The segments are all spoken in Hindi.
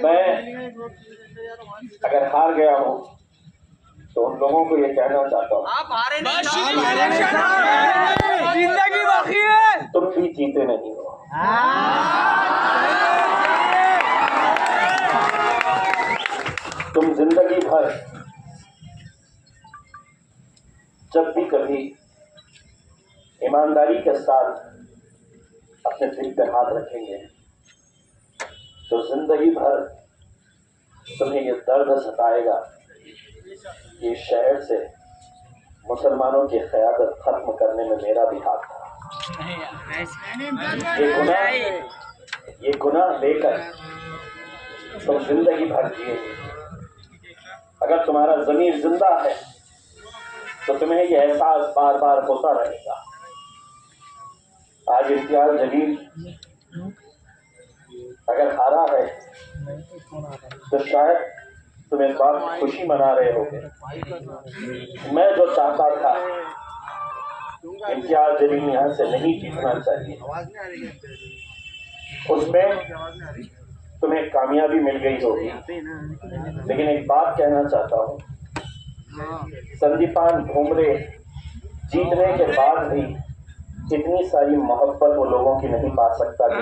मैं अगर हार गया हूँ तो उन लोगों को ये कहना चाहता हूँ, आप हारे नहीं, जिंदगी बाकी है, तुम भी जीते नहीं हो। तुम जिंदगी भर जब भी कभी ईमानदारी के साथ अपने दिल पर हाथ रखेंगे तो जिंदगी भर तुम्हें ये दर्द सताएगा कि इस शहर से मुसलमानों की क़यादत खत्म करने में मेरा भी हाथ था। ये गुनाह लेकर तुम जिंदगी भर जिएंगे। अगर तुम्हारा ज़मीर जिंदा है तो तुम्हें यह एहसास बार बार होता रहेगा। आज इम्तियाज जलील अगर हारा है तो शायद तुम इस बात की खुशी मना रहे होगे। मैं जो चाहता था, इम्तियाज जलील यहाँ से नहीं जीतना चाहिए, उसमें तुम्हें कामयाबी मिल गई होगी। लेकिन एक बात कहना चाहता हूँ, संदीपान भुमरे जीतने के बाद भी इतनी सारी मोहब्बत वो लोगों की नहीं पा सकता कि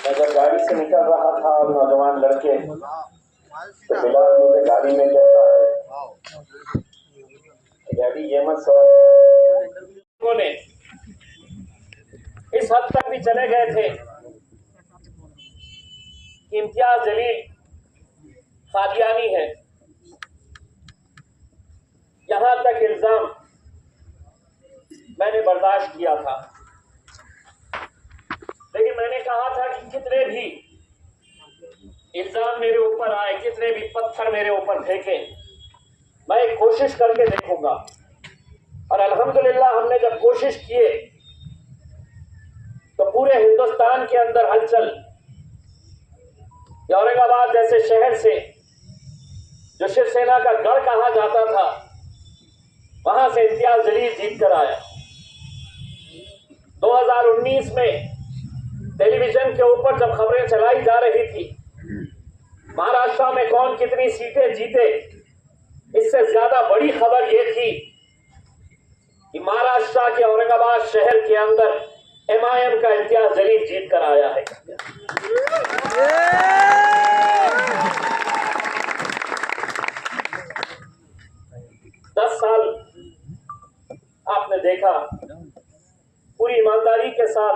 मैं जब गाड़ी से निकल रहा था और नौजवान लड़के तो बिलाल मुझे गाड़ी में कहता है, डैडी ये मत सोच। ने इस हद तक भी चले गए थे कि इम्तियाज जलील कादियानी है। यहां तक इल्जाम मैंने बर्दाश्त किया था, लेकिन मैंने कहा था कि कितने भी इल्जाम मेरे ऊपर आए, कितने भी पत्थर मेरे ऊपर फेंके, मैं एक कोशिश करके देखूंगा। और अल्हम्दुलिल्लाह हमने जब कोशिश किए तो पूरे हिंदुस्तान के अंदर हलचल, औरंगाबाद जैसे शहर से जो शिवसेना का गढ़ कहा जाता था, वहां से इम्तियाज जलील जीत कर आया। 2019 में टेलीविजन के ऊपर जब खबरें चलाई जा रही थी महाराष्ट्र में कौन कितनी सीटें जीते, इससे ज्यादा बड़ी खबर यह थी कि महाराष्ट्र के औरंगाबाद शहर के अंदर MIM का इम्तियाज जलील जीत कर आया है। दस साल आपने देखा, पूरी ईमानदारी के साथ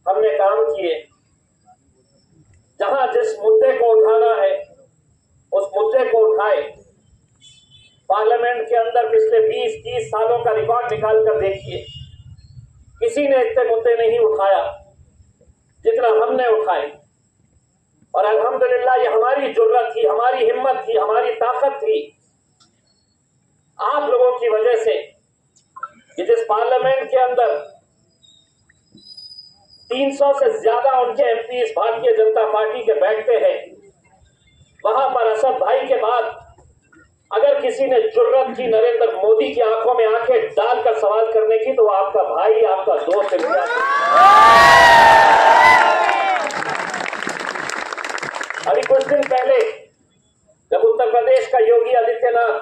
हमने काम किए। जहां जिस मुद्दे को उठाना है उस मुद्दे को उठाए। पार्लियामेंट के अंदर पिछले 20-30 सालों का रिकॉर्ड निकाल कर देखिए, किसी ने इतने मुद्दे नहीं उठाया जितना हमने उठाए। और अल्हम्दुलिल्लाह ये हमारी जुर्रत थी, हमारी हिम्मत थी, हमारी ताकत थी, आप लोगों की वजह से कि जिस पार्लियामेंट के अंदर 300 से ज्यादा उनके MPs भारतीय जनता पार्टी के बैठते हैं, वहां पर असद भाई के बाद अगर किसी ने जुर्रत की नरेंद्र मोदी की आंखों में आंखें डालकर सवाल करने की तो वो आपका भाई, आपका दोस्त इम्तियाज। अभी कुछ दिन पहले जब उत्तर प्रदेश का योगी आदित्यनाथ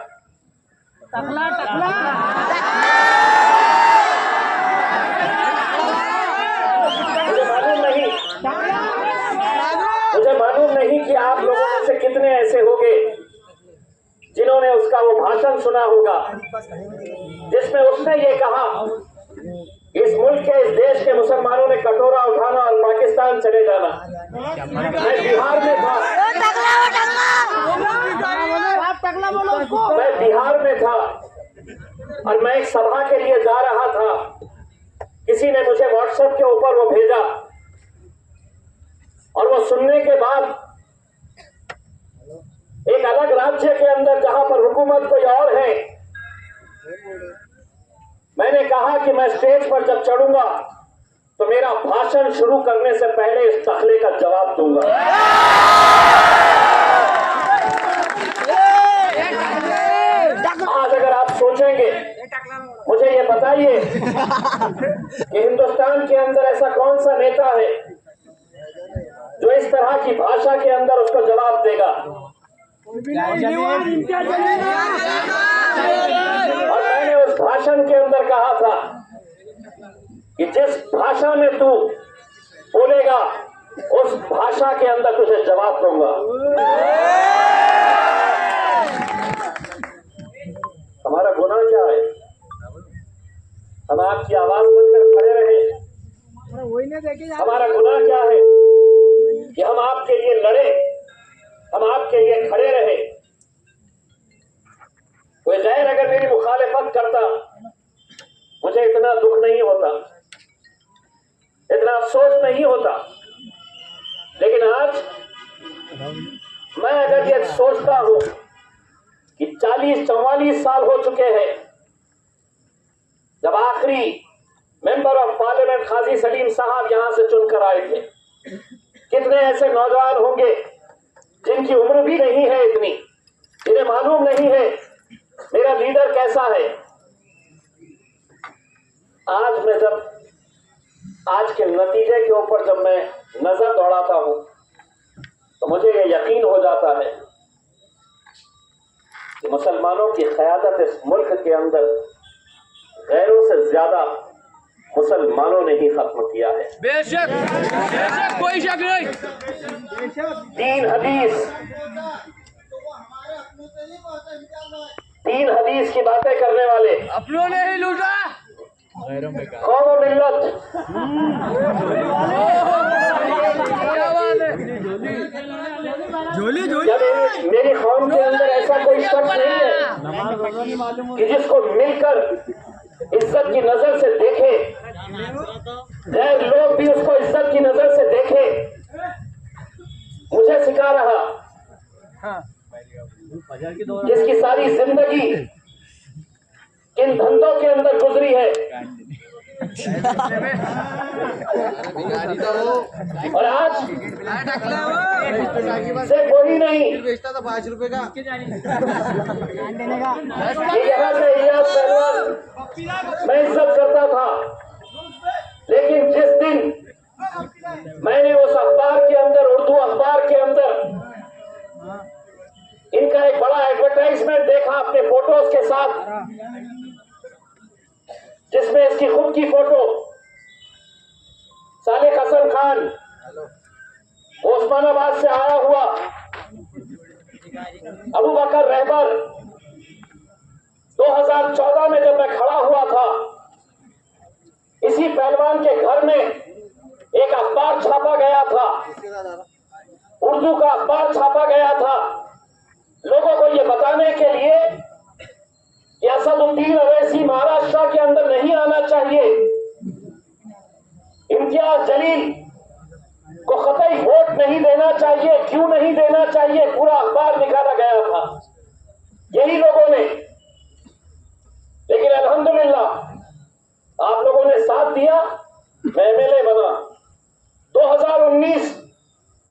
मुझे मालूम नहीं कि आप लोगों में से कितने ऐसे होंगे जिन्होंने उसका वो भाषण सुना होगा जिसमें उसने ये कहा, इस मुल्क के, इस देश के मुसलमानों ने कटोरा उठाना और पाकिस्तान चले जाना। मैं बिहार में था, और मैं एक सभा के लिए जा रहा था। किसी ने मुझे व्हाट्सएप के ऊपर वो भेजा और वो सुनने के बाद एक अलग राज्य के अंदर जहां पर हुकूमत कोई और है, मैंने कहा कि मैं स्टेज पर जब चढ़ूंगा तो मेरा भाषण शुरू करने से पहले इस टकले का जवाब दूंगा। आज अगर आप सोचेंगे बताइए कि हिंदुस्तान के अंदर ऐसा कौन सा नेता है जो इस तरह की भाषा के अंदर उसको जवाब देगा। और मैंने उस भाषण के अंदर कहा था कि जिस भाषा में तू बोलेगा उस भाषा के अंदर तुझे जवाब दूंगा। हमारा गुनाह क्या है? हम आपकी आवाज बनकर खड़े रहे। हमारा गुनाह क्या है कि हम आपके लिए लड़े, हम आपके लिए खड़े रहे। कोई गैर अगर मेरी मुखालिफत करता मुझे इतना दुख नहीं होता, इतना अफसोस नहीं होता। लेकिन आज मैं अगर ये सोचता हूं कि 40-44 साल हो चुके हैं जब आखिरी मेंबर ऑफ पार्लियामेंट काजी सलीम साहब यहां से चुनकर आए थे। कितने ऐसे नौजवान होंगे जिनकी उम्र भी नहीं है इतनी, जिन्हें मालूम नहीं है मेरा लीडर कैसा है। आज मैं जब आज के नतीजे के ऊपर जब मैं नजर दौड़ाता हूं तो मुझे ये यकीन हो जाता है कि मुसलमानों की क़यादत इस मुल्क के अंदर गैरों से ज्यादा मुसलमानों ने ही खत्म किया है। बेशक कोई शक नहीं। 3 हदीस की बातें करने वाले अपनों ने ही लूटा। कौम और मिल्लत जब मेरी कौम के अंदर ऐसा कोई शख्स नहीं है कि जिसको मिलकर इज्जत की नजर से देखे, गैर लोग भी उसको इज्जत की नजर से देखे। मुझे सिखा रहा जिसकी सारी जिंदगी किन धंधों के अंदर गुजरी है और आज सिर्फ वही नहीं, बेचता था 5 रुपए का। यहाँ से इलियास पहलवान मैं इज्जत करता था, लेकिन जिस दिन मैंने उस अखबार के अंदर, उर्दू अखबार के अंदर इनका एक बड़ा एडवर्टाइजमेंट देखा अपने फोटोज के साथ, जिसमें इसकी खुद की फोटो, सालिक हसन खान ओस्मानाबाद से आया हुआ, अबू बकर रहबर। 2014 में जब मैं खड़ा हुआ था, इसी पहलवान के घर में एक अखबार छापा गया था, उर्दू का अखबार छापा गया था, लोगों को ये बताने के लिए कि असदुद्दीन अवैसी महाराष्ट्र के अंदर नहीं आना चाहिए, इम्तियाज जलील को कतई वोट नहीं देना चाहिए। क्यों नहीं देना चाहिए? पूरा अखबार निकाला गया था। यही लोग